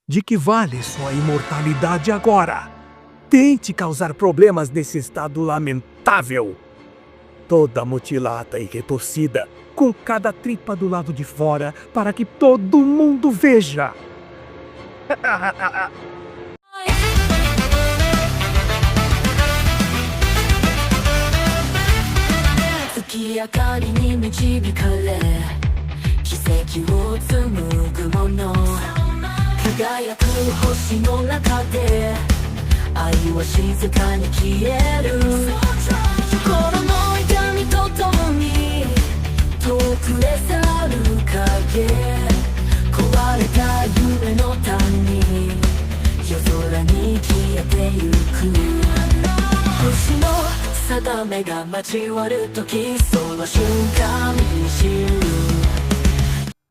De que vale sua imortalidade agora? Tente causar problemas nesse estado lamentável. Toda mutilada e retorcida, com cada tripa do lado de fora, para que todo mundo veja. 月明かりに導かれ奇跡を紡ぐもの輝く星の中で愛は静かに消える心の痛みとともに遠くへ去る影壊れた夢の谷夜空に消えてゆく星の定めが交わるときその瞬間に知る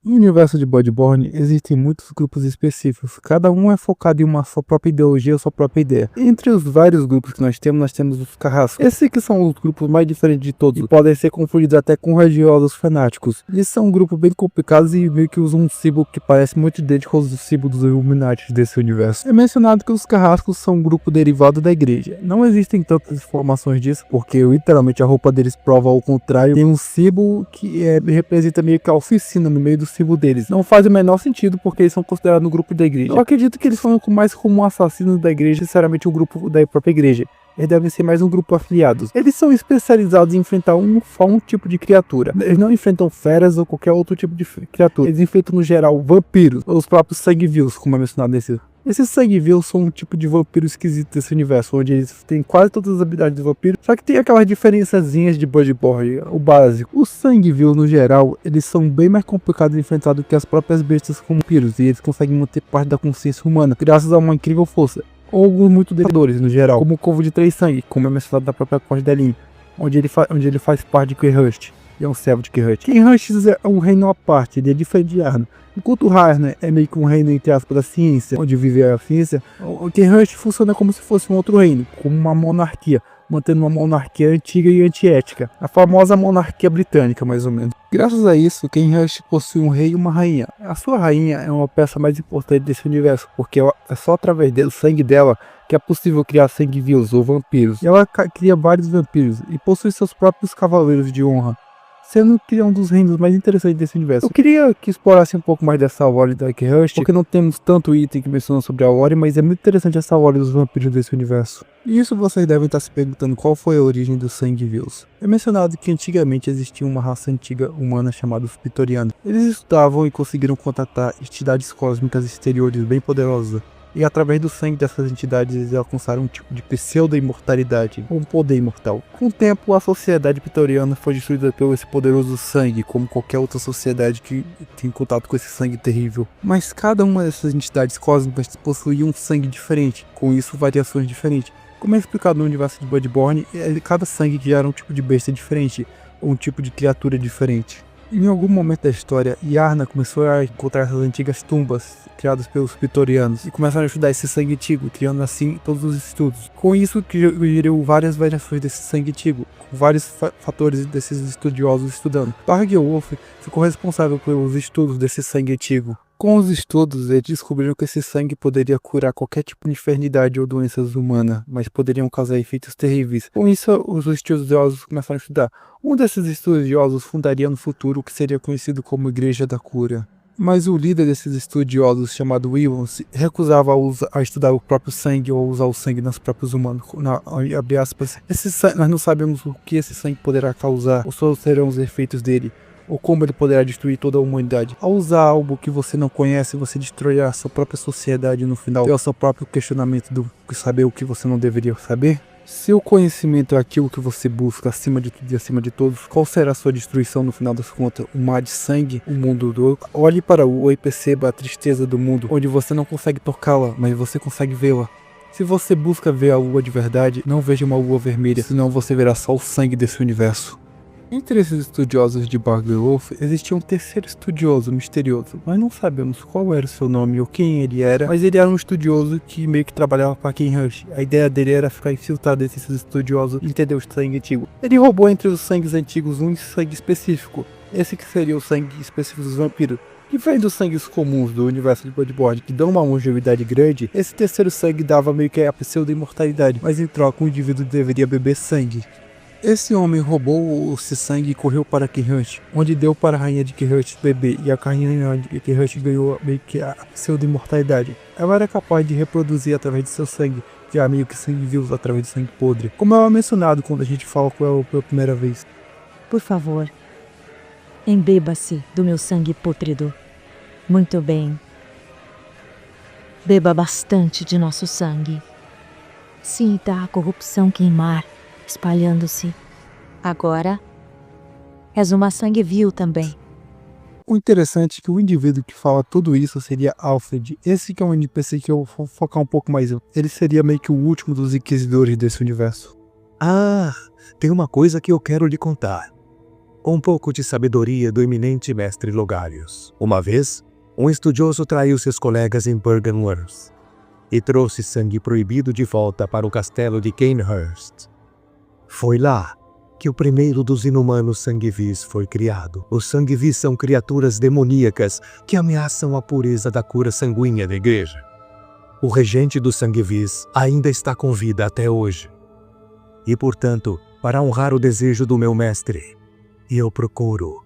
No universo de Bloodborne, existem muitos grupos específicos, cada um é focado em uma sua própria ideologia ou sua própria ideia. Entre os vários grupos que nós temos os carrascos. Esses que são os grupos mais diferentes de todos, e podem ser confundidos até com religiosos fanáticos. Eles são um grupo bem complicados e meio que usam um símbolo que parece muito idêntico aos símbolos dos Illuminati desse universo. É mencionado que os carrascos são um grupo derivado da igreja. Não existem tantas informações disso, porque literalmente a roupa deles prova ao contrário. Tem um símbolo que representa meio que a oficina no meio do símbolo deles. Não faz o menor sentido porque eles são considerados um grupo da igreja. Eu acredito que eles são mais como assassinos da igreja, sinceramente um grupo da própria igreja. Eles devem ser mais um grupo afiliados. Eles são especializados em enfrentar um tipo de criatura. Eles não enfrentam feras ou qualquer outro tipo de criatura. Eles enfrentam no geral vampiros, ou os próprios sangue-vios, como é mencionado nesse. Esses sangue-vios são um tipo de vampiro esquisito desse universo, onde eles têm quase todas as habilidades de vampiro, só que tem aquelas diferençazinhas de Bloodborne, o básico. Os sangue-vios, no geral, eles são bem mais complicados de enfrentar do que as próprias bestas como vampiros, e eles conseguem manter parte da consciência humana, graças a uma incrível força. Ou alguns muito desafiadores, no geral, como o Corvo de Três Sangue, como é mencionado na própria Corte Delin, onde ele faz parte de Kehust, e é um servo de Kehust. Kehust é um reino à parte, ele é diferente de Arno. Enquanto Harner é meio que um reino, entre aspas, da ciência, onde vive a ciência, o Kehust funciona como se fosse um outro reino, como uma monarquia, mantendo uma monarquia antiga e antiética, a famosa monarquia britânica, mais ou menos. Graças a isso, Kehust possui um rei e uma rainha. A sua rainha é uma peça mais importante desse universo, porque é só através do sangue dela que é possível criar sangue-vios ou vampiros. E ela cria vários vampiros e possui seus próprios cavaleiros de honra, sendo que é um dos reinos mais interessantes desse universo. Eu queria que explorasse um pouco mais dessa lore da Kehust, porque não temos tanto item que menciona sobre a lore, mas é muito interessante essa lore dos vampiros desse universo. E isso vocês devem estar se perguntando qual foi a origem dos sangue-vios. É mencionado que antigamente existia uma raça antiga humana chamada os Pitorianos. Eles estudavam e conseguiram contatar entidades cósmicas exteriores bem poderosas. E através do sangue dessas entidades eles alcançaram um tipo de pseudo-imortalidade, ou um poder imortal. Com o tempo, a sociedade pitoriana foi destruída pelo esse poderoso sangue, como qualquer outra sociedade que tem contato com esse sangue terrível. Mas cada uma dessas entidades cósmicas possuía um sangue diferente, com isso variações diferentes. Como é explicado no universo de Bloodborne, cada sangue gera um tipo de besta diferente, ou um tipo de criatura diferente. Em algum momento da história, Yarna começou a encontrar essas antigas tumbas criadas pelos Pitorianos e começaram a estudar esse sangue antigo, criando assim todos os estudos. Com isso, criou várias variações desse sangue antigo, com vários fatores desses estudiosos estudando. Bargewolf ficou responsável pelos estudos desse sangue antigo. Com os estudos, eles descobriram que esse sangue poderia curar qualquer tipo de enfermidade ou doenças humanas, mas poderiam causar efeitos terríveis. Com isso, os estudiosos começaram a estudar. Um desses estudiosos fundaria no futuro o que seria conhecido como Igreja da Cura. Mas o líder desses estudiosos, chamado Willon, se recusava a estudar o próprio sangue ou usar o sangue nos próprios humanos. Abre aspas, nós não sabemos o que esse sangue poderá causar, ou só serão os efeitos dele, ou como ele poderá destruir toda a humanidade. Ao usar algo que você não conhece, você destruirá a sua própria sociedade no final. É o seu próprio questionamento do saber o que você não deveria saber. Se o conhecimento é aquilo que você busca acima de tudo e acima de todos, qual será a sua destruição no final das contas? Um mar de sangue? Um mundo do... Olhe para a lua e perceba a tristeza do mundo, onde você não consegue tocá-la, mas você consegue vê-la. Se você busca ver a lua de verdade, não veja uma lua vermelha, senão você verá só o sangue desse universo. Entre esses estudiosos de Bargewolf, existia um terceiro estudioso misterioso. Nós não sabemos qual era o seu nome ou quem ele era, mas ele era um estudioso que meio que trabalhava para Kehust. A ideia dele era ficar infiltrado entre esses estudiosos e entender o sangue antigo. Ele roubou entre os sangues antigos um sangue específico, esse que seria o sangue específico dos vampiros. Diferente dos sangues comuns do universo de Bloodborne, que dão uma longevidade grande, esse terceiro sangue dava meio que a pseudo-imortalidade, mas em troca o indivíduo deveria beber sangue. Esse homem roubou esse sangue e correu para Kirhut, onde deu para a rainha de Kirhut beber, e a rainha de Kirhut ganhou meio que a pseudo-imortalidade. Ela era capaz de reproduzir através de seu sangue, já meio que sangue vivo através de sangue podre, como é mencionado quando a gente fala com ela pela primeira vez. Por favor, embeba-se do meu sangue pútrido. Muito bem. Beba bastante de nosso sangue. Sinta a corrupção queimar, espalhando-se. Agora, és uma sangue vil também. O interessante é que o indivíduo que fala tudo isso seria Alfred. Esse que é um NPC que eu vou focar um pouco mais. Ele seria meio que o último dos inquisidores desse universo. Ah, tem uma coisa que eu quero lhe contar. Um pouco de sabedoria do eminente mestre Logarius. Uma vez, um estudioso traiu seus colegas em Byrgenwerth e trouxe sangue proibido de volta para o castelo de Cainhurst. Foi lá que o primeiro dos inumanos sanguevis foi criado. Os sanguevis são criaturas demoníacas que ameaçam a pureza da cura sanguínea da igreja. O regente dos sanguevis ainda está com vida até hoje. E, portanto, para honrar o desejo do meu mestre, eu procuro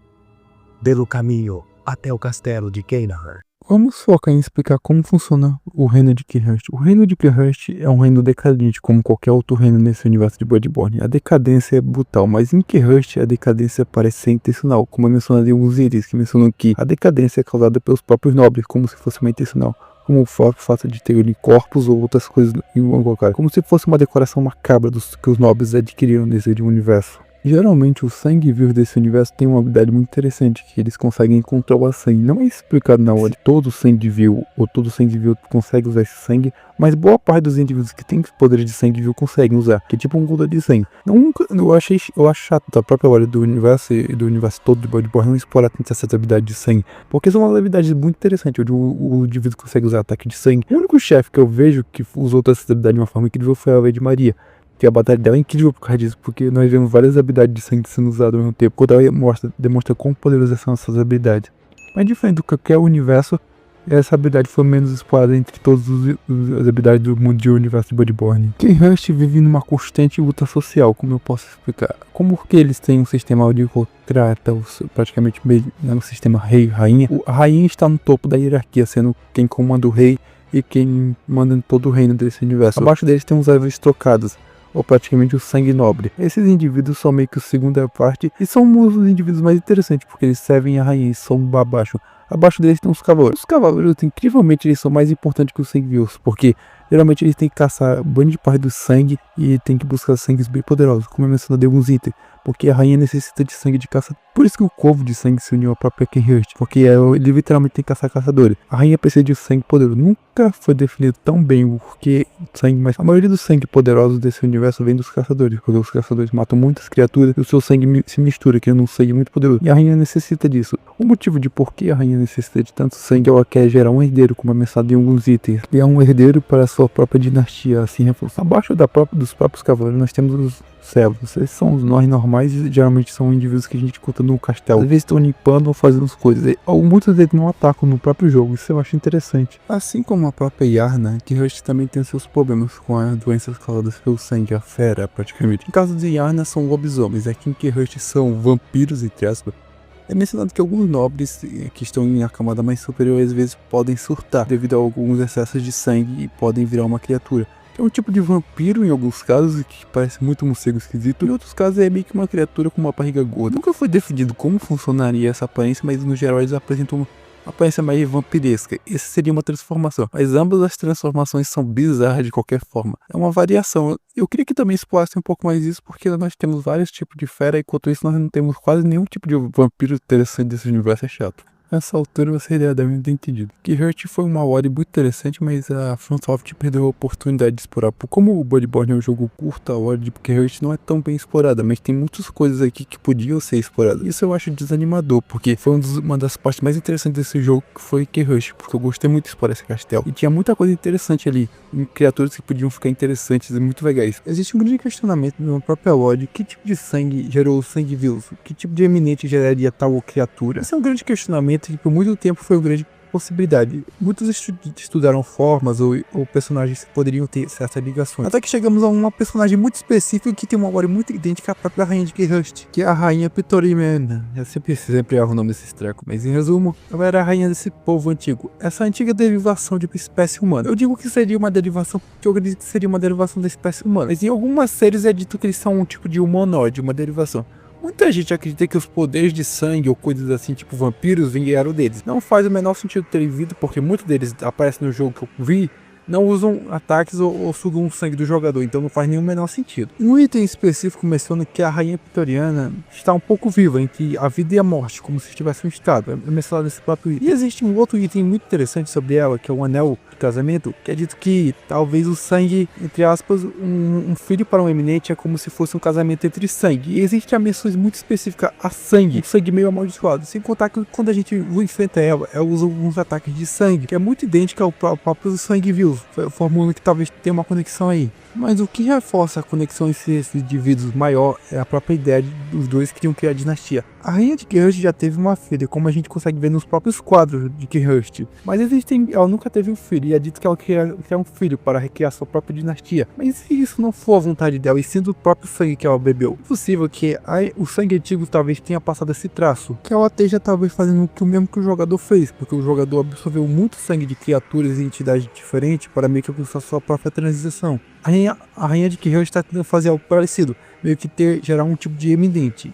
pelo caminho até o castelo de Cainhurst. Vamos focar em explicar como funciona o reino de Kirhust. O reino de Kirhust é um reino decadente, como qualquer outro reino nesse universo de Bloodborne. A decadência é brutal, mas em Kirhust a decadência parece ser intencional, como é mencionado em alguns itens que mencionam que a decadência é causada pelos próprios nobres, como se fosse uma intencional, como o fato de ter corpos ou outras coisas em um lugar, como se fosse uma decoração macabra que os nobres adquiriram nesse universo. Geralmente o sangue vivo desse universo tem uma habilidade muito interessante, que eles conseguem controlar sangue. Não é explicado na hora de todo sangue vivo ou todo sangue vivo consegue usar esse sangue, mas boa parte dos indivíduos que têm poderes de sangue vivo conseguem usar, que é tipo um golda de sangue. Eu acho chato da própria hora do universo e do universo todo de Bloodborne não explorar tanto essa habilidade de sangue, porque são uma habilidade muito interessante, onde o indivíduo consegue usar ataque de sangue. O único chefe que eu vejo que usou essa habilidade de uma forma incrível foi a Lady Maria. Que a batalha dela é incrível por causa disso, porque nós vemos várias habilidades de sangue sendo usadas ao mesmo tempo, quando ela demonstra quão poderosas são essas habilidades. Mas diferente do que qualquer universo, essa habilidade foi menos explorada entre todas as habilidades do mundo de universo de Bloodborne. Kirhust vive numa constante luta social, como eu posso explicar. Como que eles têm um sistema onde trata praticamente no sistema rei-rainha, a rainha está no topo da hierarquia, sendo quem comanda o rei e quem manda todo o reino desse universo. Abaixo deles tem os árvores trocadas, ou praticamente o sangue nobre. Esses indivíduos são meio que a segunda parte e são os indivíduos mais interessantes, porque eles servem a rainha e são abaixo. Abaixo deles tem os cavaleiros. Os cavaleiros, incrivelmente, eles são mais importantes que os sangue vivos, porque geralmente eles têm que caçar grande parte do sangue e tem que buscar sangues bem poderosos, como é mencionado em alguns itens, porque a rainha necessita de sangue de caça. Por isso que o corvo de sangue se uniu à própria Kirhust, porque ele literalmente tem que caçar caçadores. A rainha precisa de sangue poderoso. Nunca foi definido tão bem o que sangue, mas a maioria dos sangue poderosos desse universo vem dos caçadores, porque os caçadores matam muitas criaturas e o seu sangue se mistura, criando um sangue muito poderoso. E a rainha necessita disso. O motivo de por que a rainha necessita de tanto sangue, ela quer gerar um herdeiro, como é mencionado em alguns itens. E é um herdeiro para a sua própria dinastia, assim reforçar. Abaixo dos próprios cavaleiros nós temos os servos. Esses são os nós normais e geralmente são indivíduos que a gente encontra no castelo. Às vezes estão limpando ou fazendo as coisas. E muitos deles não atacam no próprio jogo, isso eu acho interessante. Assim como a própria Yarna, Kirhust também tem seus problemas com as doenças causadas pelo sangue, a fera praticamente. No caso de Yarna são lobisomens, aqui em Kirhust são vampiros entre aspas. É mencionado que alguns nobres que estão em a camada mais superior às vezes podem surtar devido a alguns excessos de sangue e podem virar uma criatura. É um tipo de vampiro em alguns casos, que parece muito um morcego esquisito. Em outros casos é meio que uma criatura com uma barriga gorda. Nunca foi definido como funcionaria essa aparência, mas no geral eles apresentam uma aparência mais vampiresca. Essa seria uma transformação. Mas ambas as transformações são bizarras de qualquer forma. É uma variação. Eu queria que também explorasse um pouco mais isso, porque nós temos vários tipos de fera, enquanto isso nós não temos quase nenhum tipo de vampiro interessante desse universo, é chato. Nessa altura você já deve ter entendido. Kirhust foi uma hora muito interessante, mas a From Software perdeu a oportunidade de explorar. Como o Bloodborne é um jogo curto, a hora de Kirhust não é tão bem explorada, mas tem muitas coisas aqui que podiam ser exploradas. Isso eu acho desanimador, porque foi uma das partes mais interessantes desse jogo, que foi Kirhust, porque eu gostei muito de explorar esse castelo. E tinha muita coisa interessante ali, criaturas que podiam ficar interessantes e muito legais. Existe um grande questionamento na própria lore: que tipo de sangue gerou sangue vivo? Que tipo de eminente geraria tal criatura? Esse é um grande questionamento ferramenta que por muito tempo foi uma grande possibilidade. Muitos estudaram formas ou personagens que poderiam ter certas ligações. Até que chegamos a uma personagem muito específica que tem uma memória muito idêntica à própria rainha de Keyhurst, que é a rainha Pitorimena. Eu sempre erro o nome desses trecos, mas em resumo, ela era a rainha desse povo antigo. Essa antiga derivação de uma espécie humana. Eu digo que seria uma derivação, porque eu acredito que seria uma derivação da espécie humana. Mas em algumas séries é dito que eles são um tipo de humanoide, uma derivação. Muita gente acredita que os poderes de sangue ou coisas assim, tipo vampiros, vieram deles. Não faz o menor sentido terem vindo, porque muitos deles aparecem no jogo que eu vi, não usam ataques ou sugam o sangue do jogador, então não faz nenhum menor sentido. Um item específico menciona que a rainha Pitoriana está um pouco viva, entre a vida e a morte, como se estivesse em um estado. É mencionado nesse próprio item. E existe um outro item muito interessante sobre ela, que é o anel de casamento, que é dito que talvez o sangue, entre aspas, um filho para um eminente é como se fosse um casamento entre sangue. E existe menções muito específicas a sangue, um sangue meio amaldiçoado. Sem contar que quando a gente enfrenta ela usa alguns ataques de sangue, que é muito idêntico ao próprio sangue vivo, formulando que talvez tenha uma conexão aí. Mas o que reforça a conexão entre esses indivíduos maior é a própria ideia dos dois que tinham criado a dinastia. A rainha de Keyhurst já teve uma filha, como a gente consegue ver nos próprios quadros de Keyhurst. Mas ela nunca teve um filho, e é dito que ela queria criar um filho para recriar sua própria dinastia. Mas se isso não for a vontade dela, e sim do próprio sangue que ela bebeu, é possível que o sangue antigo talvez tenha passado esse traço, que ela esteja talvez fazendo o mesmo que o jogador fez, porque o jogador absorveu muito sangue de criaturas e entidades diferentes para meio que alcançar sua própria transição. A rainha de Keyhurst está tentando fazer algo parecido, meio que gerar um tipo de eminente,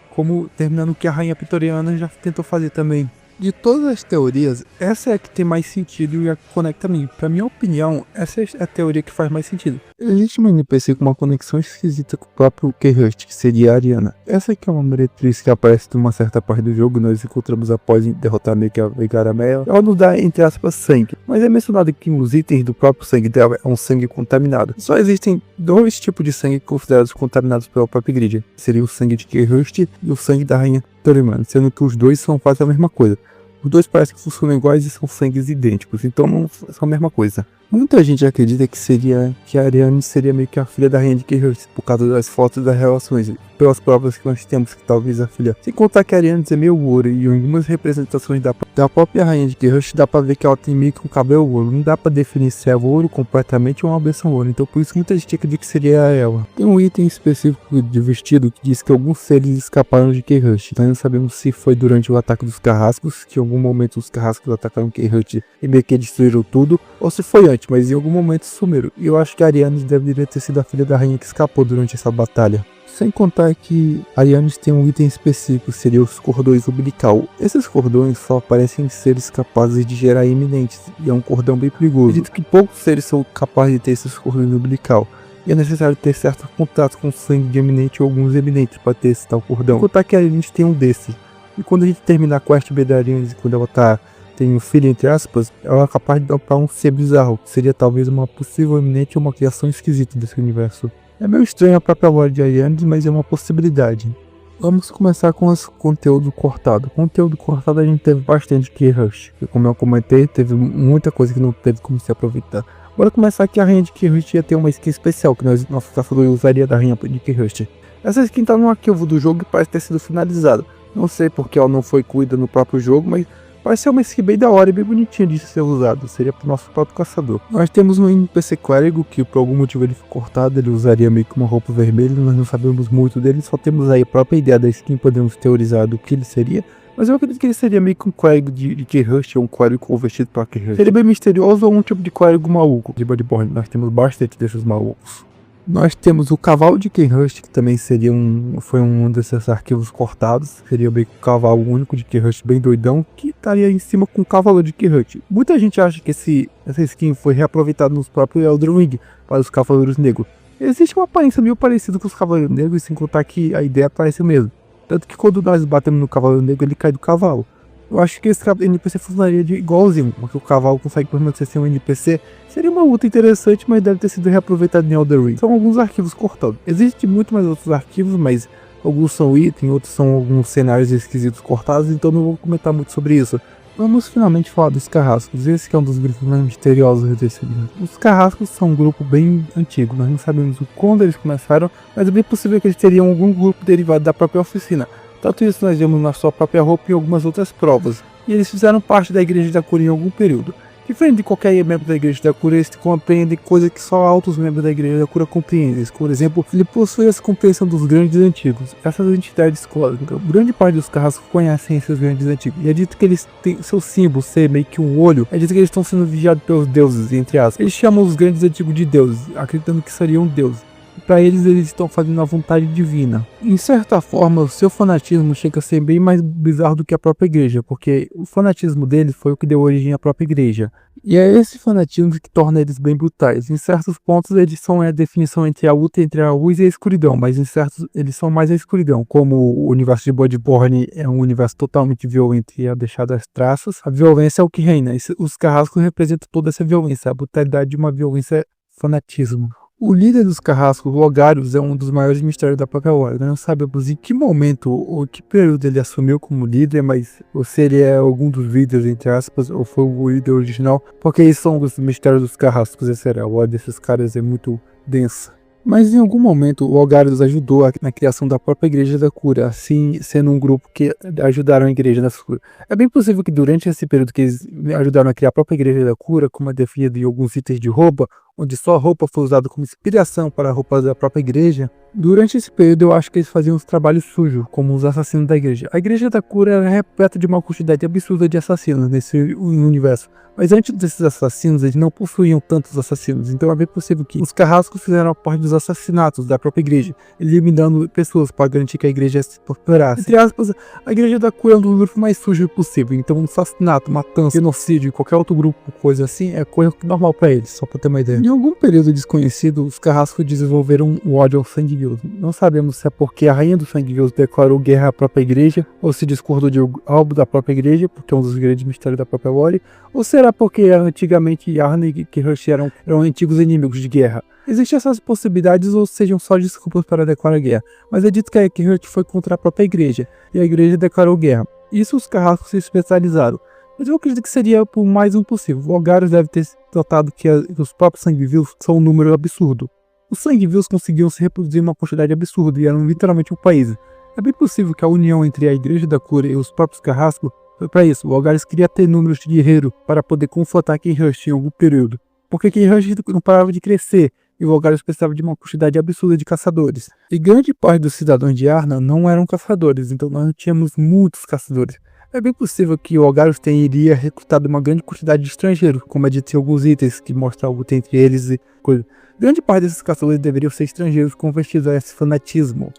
como terminando o que a rainha Pitoriana já tentou fazer também. De todas as teorias, essa é a que tem mais sentido e a que conecta a mim. Pra minha opinião, essa é a teoria que faz mais sentido. Existe uma NPC com uma conexão esquisita com o próprio Keyhurst, que seria a Ariana. Essa aqui é uma meretriz que aparece numa certa parte do jogo, nós encontramos após derrotar meio que a Veigaramela. Ela nos dá, entre aspas, sangue, mas é mencionado que os itens do próprio sangue dela é um sangue contaminado. Só existem dois tipos de sangue considerados contaminados pela própria Grid. Seria o sangue de Keyhurst e o sangue da rainha Pitoriana, sendo que os dois são quase a mesma coisa. Os dois parecem que funcionam iguais e são sangues idênticos, então não são a mesma coisa. Muita gente acredita que a Ariane seria meio que a filha da rainha de Keyhurst, por causa das fotos das relações, pelas provas que nós temos que talvez a filha. Sem contar que a Ariane é meio ouro, e em algumas representações da própria rainha de Keyhurst dá pra ver que ela tem meio que um cabelo ouro. Não dá pra definir se é ouro completamente ou uma benção ouro, então por isso muita gente acredita que seria ela. Tem um item específico de vestido que diz que alguns seres escaparam de Keyhurst. Nós não sabemos se foi durante o ataque dos carrascos, que em algum momento os carrascos atacaram Keyhurst e meio que destruíram tudo, ou se foi antes, mas em algum momento sumiram. E eu acho que a Ariane deveria ter sido a filha da rainha que escapou durante essa batalha. Sem contar que Ariane tem um item específico, seria os cordões umbilical. Esses cordões só aparecem em seres capazes de gerar iminentes, e é um cordão bem perigoso. Acredito que poucos seres são capazes de ter esses cordões umbilical, e é necessário ter certo contato com o sangue de eminente ou alguns eminentes para ter esse tal cordão. Sem contar que a Ariane tem um desse. E quando a gente terminar a quest B da Ariane, quando ela tem um filho, entre aspas, ela é capaz de dropar um ser bizarro, que seria talvez uma possível eminente ou uma criação esquisita desse universo. É meio estranho a própria lore de Ariane, mas é uma possibilidade. Vamos começar com os conteúdo cortado. Conteúdo cortado a gente teve bastante Keyhurst, e como eu comentei, teve muita coisa que não teve como se aproveitar. Bora começar que a rainha de Keyhurst ia ter uma skin especial, que nosso caçador usaria da rainha de Keyhurst. Essa skin tá no arquivo do jogo e parece ter sido finalizada. Não sei porque ela não foi incluída no próprio jogo, mas parece ser uma skin bem da hora e bem bonitinha de ser usado. Seria pro nosso próprio caçador. Nós temos um NPC clérigo que por algum motivo ele foi cortado. Ele usaria meio que uma roupa vermelha. Nós não sabemos muito dele. Só temos aí a própria ideia da skin. Podemos teorizar do que ele seria. Mas eu acredito que ele seria meio que um clérigo de Keyhurst ou um clérigo convertido para Keyhurst. Seria bem misterioso ou um tipo de clérigo maluco. De Bloodborne nós temos bastante desses malucos. Nós temos o cavalo de Keyhurst, que também seria foi um desses arquivos cortados. Seria bem o cavalo único de Keyhurst, bem doidão, que estaria em cima com o cavalo de Keyhurst. Muita gente acha que essa skin foi reaproveitada nos próprios Elden Ring para os cavaleiros negros. Existe uma aparência meio parecida com os cavaleiros negros, sem contar que a ideia parece o mesmo. Tanto que quando nós batemos no cavaleiro negro, ele cai do cavalo. Eu acho que esse NPC funcionaria de igualzinho, porque o cavalo consegue permanecer sem um NPC. Seria uma luta interessante, mas deve ter sido reaproveitado em Elden Ring. São alguns arquivos cortados. Existem muito mais outros arquivos, mas alguns são itens, outros são alguns cenários esquisitos cortados, então não vou comentar muito sobre isso. Vamos finalmente falar dos carrascos. Esse que é um dos grupos mais misteriosos desse livro. Os carrascos são um grupo bem antigo, nós não sabemos quando eles começaram, mas é bem possível que eles teriam algum grupo derivado da própria oficina. Tanto isso nós vemos na sua própria roupa e em algumas outras provas. E eles fizeram parte da Igreja da Cura em algum período. Diferente de qualquer membro da Igreja da Cura, eles compreendem coisas que só altos membros da Igreja da Cura compreendem. Por exemplo, ele possui essa compreensão dos grandes antigos. Essas entidades cósmicas, grande parte dos carrascos conhecem esses grandes antigos. E é dito que eles têm seu símbolo ser meio que um olho. É dito que eles estão sendo vigiados pelos deuses, entre aspas. Eles chamam os grandes antigos de deuses, acreditando que seriam deuses. Para eles estão fazendo a vontade divina. Em certa forma, o seu fanatismo chega a ser bem mais bizarro do que a própria igreja, porque o fanatismo deles foi o que deu origem à própria igreja. E é esse fanatismo que torna eles bem brutais. Em certos pontos, eles são a definição entre a luta entre a luz e a escuridão, mas em certos, eles são mais a escuridão. Como o universo de Bloodborne é um universo totalmente violento e é deixado às traças, a violência é o que reina. Os carrascos representam toda essa violência, a brutalidade de uma violência fanatismo. O líder dos carrascos, Logarius, é um dos maiores mistérios da própria lore. Não sabemos em que momento ou que período ele assumiu como líder, mas ou se ele é algum dos líderes, entre aspas, ou foi o líder original, porque esses são os mistérios dos carrascos, a lore desses caras é muito densa. Mas em algum momento o Logarius ajudou na criação da própria Igreja da Cura, assim sendo um grupo que ajudaram a Igreja da Cura. É bem possível que durante esse período que eles ajudaram a criar a própria Igreja da Cura, como a defesa de alguns itens de roupa, onde só a roupa foi usada como inspiração para a roupa da própria igreja, durante esse período eu acho que eles faziam uns trabalhos sujos, como os assassinos da igreja. A Igreja da Cura era repleta de uma quantidade absurda de assassinos nesse universo. Mas antes desses assassinos, eles não possuíam tantos assassinos, então é bem possível que os carrascos fizeram a parte dos assassinatos da própria igreja, eliminando pessoas para garantir que a igreja se prosperasse. Entre aspas, a Igreja da Cura é um dos grupos mais sujos possível, então um assassinato, matança, genocídio, qualquer outro grupo, coisa assim, é coisa normal para eles, só para ter uma ideia. Em algum período desconhecido, os carrascos desenvolveram o ódio ao sangue vivo. Não sabemos se é porque a rainha do sangue vivo declarou guerra à própria igreja, ou se discordou de algo da própria igreja, porque é um dos grandes mistérios da própria lore, ou será porque antigamente Yarna e Kirhush eram antigos inimigos de guerra. Existem essas possibilidades ou sejam só desculpas para declarar guerra, mas é dito que a Kirhush foi contra a própria igreja, e a igreja declarou guerra. Isso os carrascos se especializaram. Mas eu acredito que seria por mais um possível. Logarius deve ter notado que os próprios sangue-vivos são um número absurdo. Os sangue-vivos conseguiam se reproduzir em uma quantidade absurda e eram literalmente um país. É bem possível que a união entre a Igreja da Cura e os próprios carrascos foi para isso. Logarius queria ter números de guerreiro para poder confrontar Kirhush em algum período. Porque Kirhush não parava de crescer e Logarius precisava de uma quantidade absurda de caçadores. E grande parte dos cidadãos de Yarna não eram caçadores, então nós não tínhamos muitos caçadores. É bem possível que o Logarius teria recrutado uma grande quantidade de estrangeiros, como é dito em alguns itens que mostram a luta entre eles e coisa. Grande parte desses caçadores deveriam ser estrangeiros convertidos a esse fanatismo.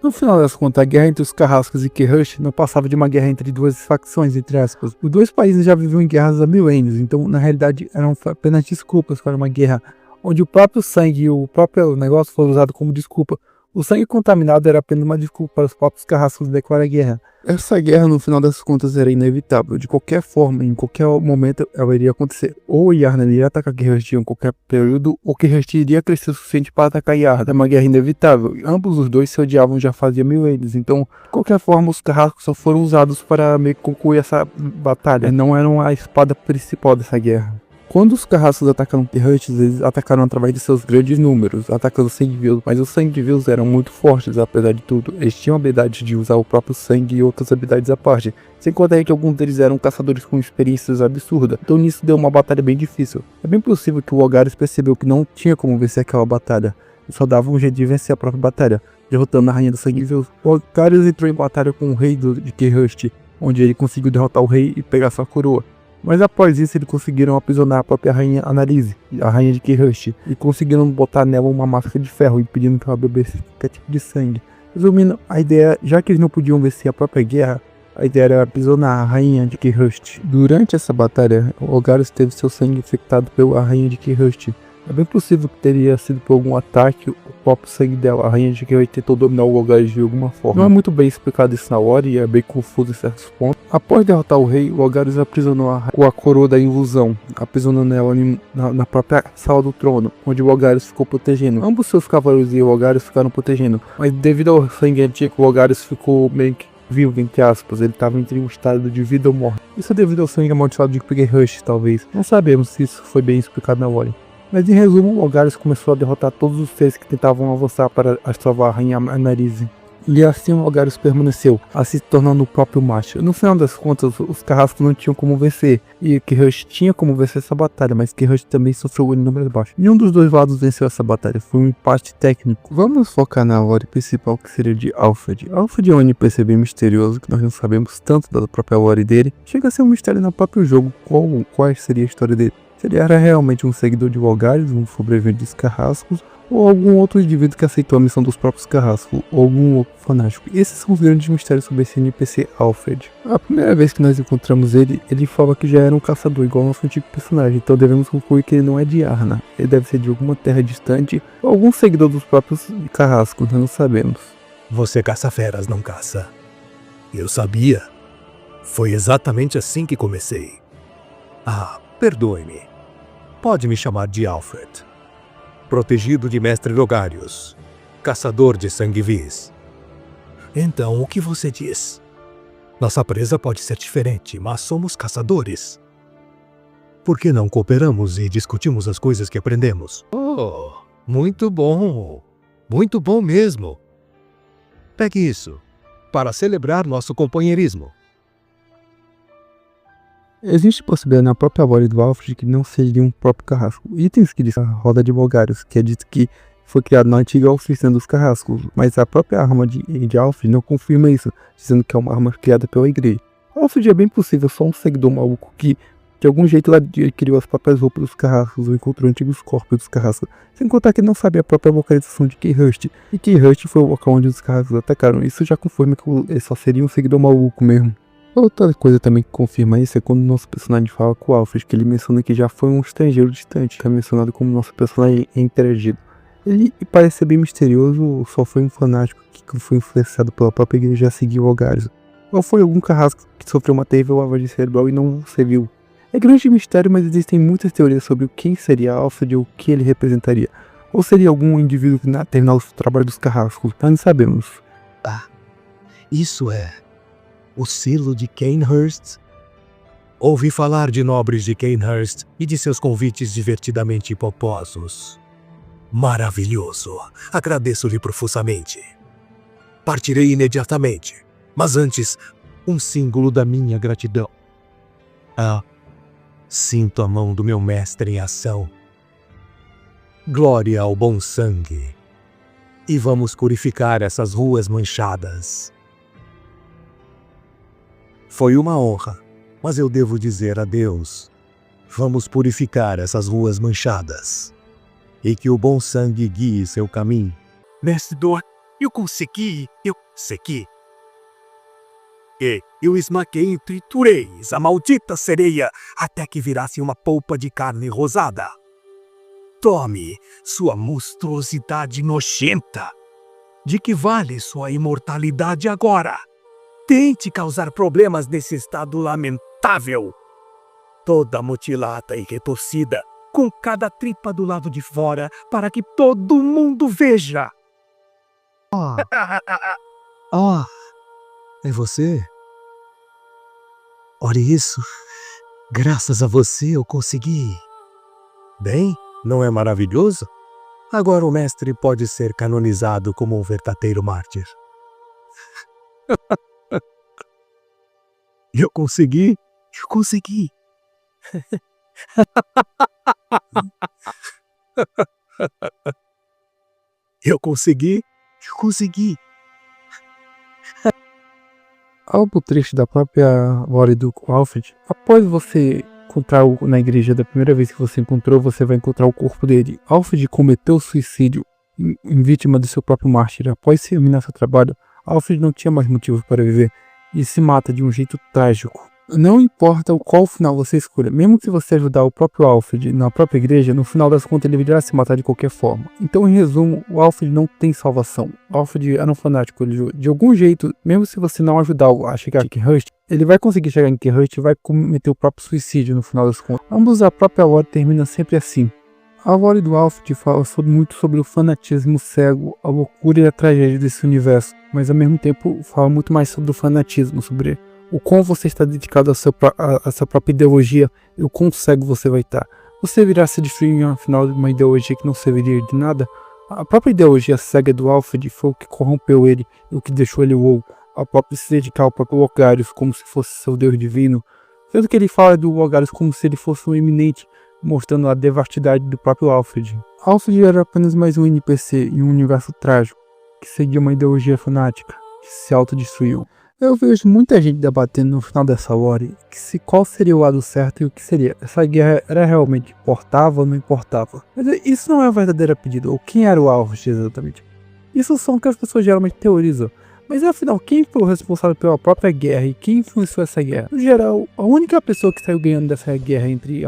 No final das contas, a guerra entre os carrascos e Kirhush não passava de uma guerra entre duas facções, entre aspas. Os dois países já viviam em guerras há milênios, então na realidade eram apenas desculpas para uma guerra, onde o próprio sangue e o próprio negócio foram usados como desculpa. O sangue contaminado era apenas uma desculpa para os próprios carrascos declarar guerra. Essa guerra, no final das contas, era inevitável. De qualquer forma, em qualquer momento, ela iria acontecer. Ou Yarna iria atacar Kirhush em qualquer período, ou Kirhush iria crescer o suficiente para atacar Yarna. É uma guerra inevitável. Ambos os dois se odiavam já fazia milênios. Então, de qualquer forma, os carrascos só foram usados para meio que concluir essa batalha. Não eram a espada principal dessa guerra. Quando os carrascos atacaram Kirhush, eles atacaram através de seus grandes números, atacando os sangue-vivos, mas os sangue-vivos eram muito fortes, apesar de tudo. Eles tinham a habilidade de usar o próprio sangue e outras habilidades à parte, sem contar que alguns deles eram caçadores com experiências absurdas, então nisso deu uma batalha bem difícil. É bem possível que o Logarius percebeu que não tinha como vencer aquela batalha, e só dava um jeito de vencer a própria batalha, derrotando a rainha dos sangue-vivos. O Logarius entrou em batalha com o rei de Kirhush, onde ele conseguiu derrotar o rei e pegar sua coroa. Mas após isso, eles conseguiram aprisionar a própria rainha Anarize, a rainha de Kirhush, e conseguiram botar nela uma máscara de ferro, impedindo que ela bebesse qualquer tipo de sangue. Resumindo, a ideia, já que eles não podiam vencer a própria guerra, a ideia era aprisionar a rainha de Kirhush. Durante essa batalha, Logarius teve seu sangue infectado pela rainha de Kirhush. É bem possível que teria sido por algum ataque o próprio sangue dela. A rainha de Kirhush tentou dominar o Logarius de alguma forma. Não é muito bem explicado isso na lore e é bem confuso em certos pontos. Após derrotar o rei, o Logarius aprisionou com a coroa da ilusão, aprisionando ela na própria sala do trono, onde o Logarius ficou protegendo. Ambos seus cavaleiros e o Logarius ficaram protegendo, mas devido ao sangue antigo, o Logarius ficou meio que vivo, entre aspas. Ele estava entre um estado de vida ou morte. Isso é devido ao sangue amaldiçoado de Kirhush, talvez. Não sabemos se isso foi bem explicado na lore. Mas em resumo, o Logarius começou a derrotar todos os seres que tentavam avançar para salvar a rainha Anarize. E assim o Algarius permaneceu, se tornando o próprio Mártir. No final das contas, os carrascos não tinham como vencer, e Keyhurst tinha como vencer essa batalha, mas Keyhurst também sofreu o número baixo. Nenhum dos dois lados venceu essa batalha, foi um empate técnico. Vamos focar na lore principal, que seria de Alfred. Alfred é um NPC bem misterioso, que nós não sabemos tanto da própria lore dele. Chega a ser um mistério no próprio jogo, qual seria a história dele. Se ele era realmente um seguidor de Algarius, um sobrevivente dos carrascos, ou algum outro indivíduo que aceitou a missão dos próprios carrascos, ou algum outro fanático. Esses são os grandes mistérios sobre esse NPC Alfred. A primeira vez que nós encontramos ele fala que já era um caçador igual ao nosso antigo personagem, então devemos concluir que ele não é de Arna. Ele deve ser de alguma terra distante, ou algum seguidor dos próprios carrascos, nós não sabemos. Você caça feras, não caça. Eu sabia. Foi exatamente assim que comecei. Perdoe-me. Pode me chamar de Alfred. Protegido de Mestre Logarius, caçador de sangue vis. Então, o que você diz? Nossa presa pode ser diferente, mas somos caçadores. Por que não cooperamos e discutimos as coisas que aprendemos? Oh, muito bom. Muito bom mesmo. Pegue isso, para celebrar nosso companheirismo. Existe possibilidade na própria lore do Alfred que não seja um próprio carrasco. Itens que diz a roda de Algarius, que é dito que foi criado na antiga oficina dos carrascos, mas a própria arma de Alfred não confirma isso, dizendo que é uma arma criada pela igreja. Alfred é bem possível só um seguidor maluco que, de algum jeito, ele adquiriu as próprias roupas dos carrascos ou encontrou antigos corpos dos carrascos, sem contar que ele não sabia a própria localização de Keyhurst, e Keyhurst foi o local onde os carrascos atacaram. Isso já confirma que ele só seria um seguidor maluco mesmo. Outra coisa também que confirma isso é quando o nosso personagem fala com o Alfred, que ele menciona que já foi um estrangeiro distante, que é mencionado como nosso personagem é interagido. Ele parece ser bem misterioso, só foi um fanático que foi influenciado pela própria igreja a seguir o Algarius. Ou foi algum carrasco que sofreu uma terrível lavagem cerebral e não serviu. É grande mistério, mas existem muitas teorias sobre quem seria Alfred ou o que ele representaria. Ou seria algum indivíduo que terminou o trabalho dos carrascos, nós não sabemos. Isso é o selo de Cainhurst? Ouvi falar de nobres de Cainhurst e de seus convites divertidamente pomposos. Maravilhoso! Agradeço-lhe profusamente. Partirei imediatamente, mas antes, um símbolo da minha gratidão. Sinto a mão do meu mestre em ação. Glória ao bom sangue. E vamos purificar essas ruas manchadas. Foi uma honra, mas eu devo dizer adeus. Vamos purificar essas ruas manchadas. E que o bom sangue guie seu caminho. Mestre Dor, eu consegui. Eu esmaquei e triturei a maldita sereia até que virasse uma polpa de carne rosada. Tome, sua monstruosidade nojenta. De que vale sua imortalidade agora? Tente causar problemas nesse estado lamentável. Toda mutilada e retorcida, com cada tripa do lado de fora, para que todo mundo veja. É você? Olha isso. Graças a você eu consegui. Bem, não é maravilhoso? Agora o mestre pode ser canonizado como um verdadeiro mártir. Eu consegui. Eu consegui. Algo triste da própria lore do Alfred, após você encontrar-o na igreja da primeira vez que você encontrou, você vai encontrar o corpo dele. Alfred cometeu suicídio em vítima do seu próprio mártir. Após terminar seu trabalho, Alfred não tinha mais motivos para viver e se mata de um jeito trágico. Não importa qual final você escolha, mesmo que você ajudar o próprio Alfred na própria igreja, no final das contas ele irá se matar de qualquer forma. Então, em resumo, o Alfred não tem salvação. O Alfred era um fanático, de algum jeito, mesmo se você não ajudá-lo a chegar em Keyhurst, ele vai conseguir chegar em Keyhurst e vai cometer o próprio suicídio no final das contas. Ambos, a própria lore termina sempre assim. A lore do Alfred fala muito sobre o fanatismo cego, a loucura e a tragédia desse universo, mas ao mesmo tempo fala muito mais sobre o fanatismo, sobre o quão você está dedicado à sua própria ideologia e o quão cego você vai estar. Você virá se destruir no final de uma ideologia que não serviria de nada, A própria ideologia cega do Alfred foi o que corrompeu ele e o que deixou ele louco, ao próprio se dedicar ao próprio Logarius como se fosse seu deus divino, sendo que ele fala do Logarius como se ele fosse um eminente, mostrando a devastidade do próprio Alfred. Alfred era apenas mais um NPC em um universo trágico, que seguia uma ideologia fanática, que se autodestruiu. Eu vejo muita gente debatendo no final dessa lore qual seria o lado certo e o que seria. Essa guerra era realmente importava ou não importava. Mas isso não é a verdadeira pedida, ou quem era o Alfred exatamente. Isso são o que as pessoas geralmente teorizam. Mas afinal, quem foi o responsável pela própria guerra e quem influenciou essa guerra? No geral, a única pessoa que saiu ganhando dessa guerra entre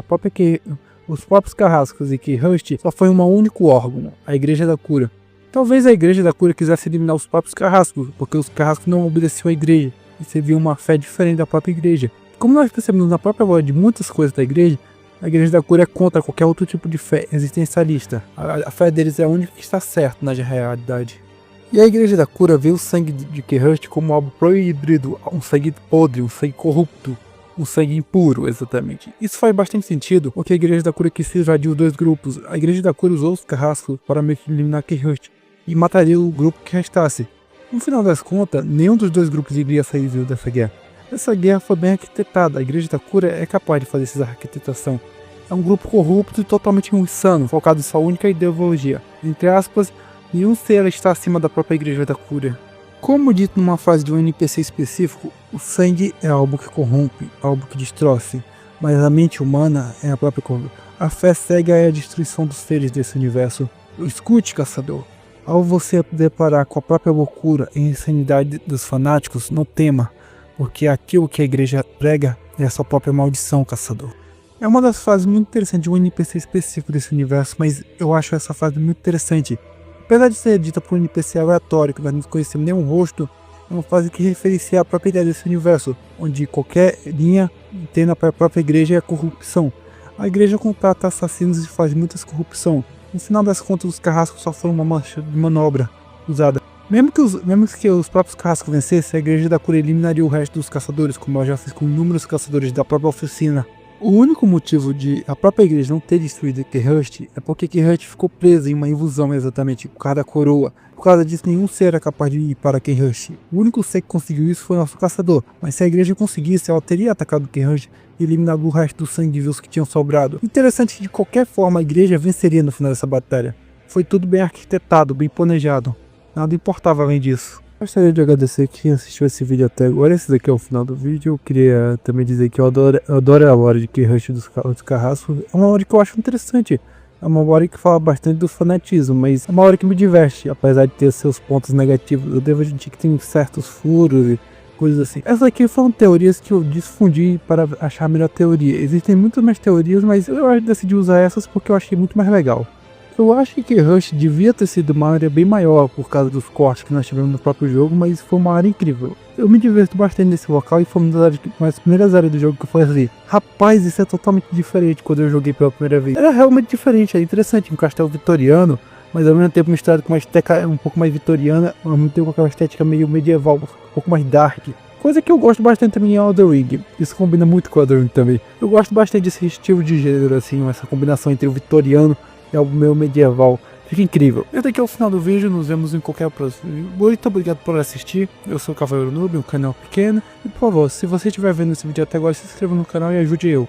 os próprios Carrascos e Keyhurst só foi um único órgão, a Igreja da Cura. Talvez a Igreja da Cura quisesse eliminar os próprios Carrascos, porque os Carrascos não obedeciam à Igreja e serviam uma fé diferente da própria Igreja. Como nós percebemos na própria lore de muitas coisas da Igreja, a Igreja da Cura é contra qualquer outro tipo de fé existencialista. A fé deles é a única que está certa na realidade. E a Igreja da Cura vê o sangue de Keyhurst como algo proibido, um sangue podre, um sangue corrupto, um sangue impuro, exatamente. Isso faz bastante sentido, porque a Igreja da Cura quis invadir os dois grupos. A Igreja da Cura usou os Carrascos para meio que eliminar Keyhurst e mataria o grupo que restasse. No final das contas, nenhum dos dois grupos iria sair vivo dessa guerra. Essa guerra foi bem arquitetada, a Igreja da Cura é capaz de fazer essa arquitetação. É um grupo corrupto e totalmente insano, focado em sua única ideologia. Entre aspas, nenhum ser está acima da própria Igreja da Cura. Como dito numa frase de um NPC específico, o sangue é algo que corrompe, algo que destrói, mas a mente humana é a própria corrupção. A fé cega é a destruição dos seres desse universo. Escute, caçador. Ao você deparar com a própria loucura e insanidade dos fanáticos, não tema, porque aquilo que a igreja prega é a sua própria maldição, caçador. É uma das fases muito interessantes de um NPC específico desse universo, mas eu acho essa fase muito interessante. Apesar de ser dita por um NPC aleatório, que nós não conhecemos nenhum rosto, é uma fase que referencia a própria ideia desse universo, onde qualquer linha tem na própria igreja é a corrupção. A igreja contrata assassinos e faz muitas corrupção. No final das contas, os Carrascos só foram uma mancha de manobra usada. Mesmo que os próprios Carrascos vencessem, a Igreja da Cura eliminaria o resto dos caçadores, como ela já fez com inúmeros caçadores da própria oficina. O único motivo de a própria igreja não ter destruído Keyhurst é porque Keyhurst ficou preso em uma ilusão, exatamente, por causa da coroa. Por causa disso, nenhum ser era capaz de ir para Keyhurst. O único ser que conseguiu isso foi o nosso caçador, mas se a igreja conseguisse, ela teria atacado Keyhurst e eliminado o resto dos sangue vivos que tinham sobrado. Interessante que de qualquer forma a igreja venceria no final dessa batalha. Foi tudo bem arquitetado, bem planejado. Nada importava além disso. Gostaria de agradecer quem assistiu esse vídeo até agora. Esse daqui é o final do vídeo. Eu queria também dizer que eu adoro a lore de Keyhurst dos Carrascos. É uma lore que eu acho interessante. É uma lore que fala bastante do fanatismo, mas é uma lore que me diverte, apesar de ter seus pontos negativos. Eu devo admitir que tem certos furos e coisas assim. Essas aqui foram teorias que eu difundi para achar a melhor teoria. Existem muitas mais teorias, mas eu decidi usar essas porque eu achei muito mais legal. Eu acho que Keyhurst devia ter sido uma área bem maior por causa dos cortes que nós tivemos no próprio jogo, mas foi uma área incrível. Eu me diverto bastante nesse local e foi uma das primeiras áreas do jogo que eu falei assim: rapaz, isso é totalmente diferente quando eu joguei pela primeira vez. Era realmente diferente, é interessante, um castelo vitoriano, mas ao mesmo tempo misturado com uma estética um pouco mais vitoriana, ao mesmo tempo com aquela estética meio medieval, um pouco mais dark. Coisa que eu gosto bastante também em Elden Ring. Isso combina muito com Elden Ring também. Eu gosto bastante desse estilo de gênero, assim, essa combinação entre o vitoriano e algo meio medieval. Fica incrível. Esse aqui é o final do vídeo, nos vemos em qualquer próximo vídeo. Muito obrigado por assistir. Eu sou o Cavaleiro Noob, um canal pequeno. E por favor, se você estiver vendo esse vídeo até agora, se inscreva no canal e ajude eu.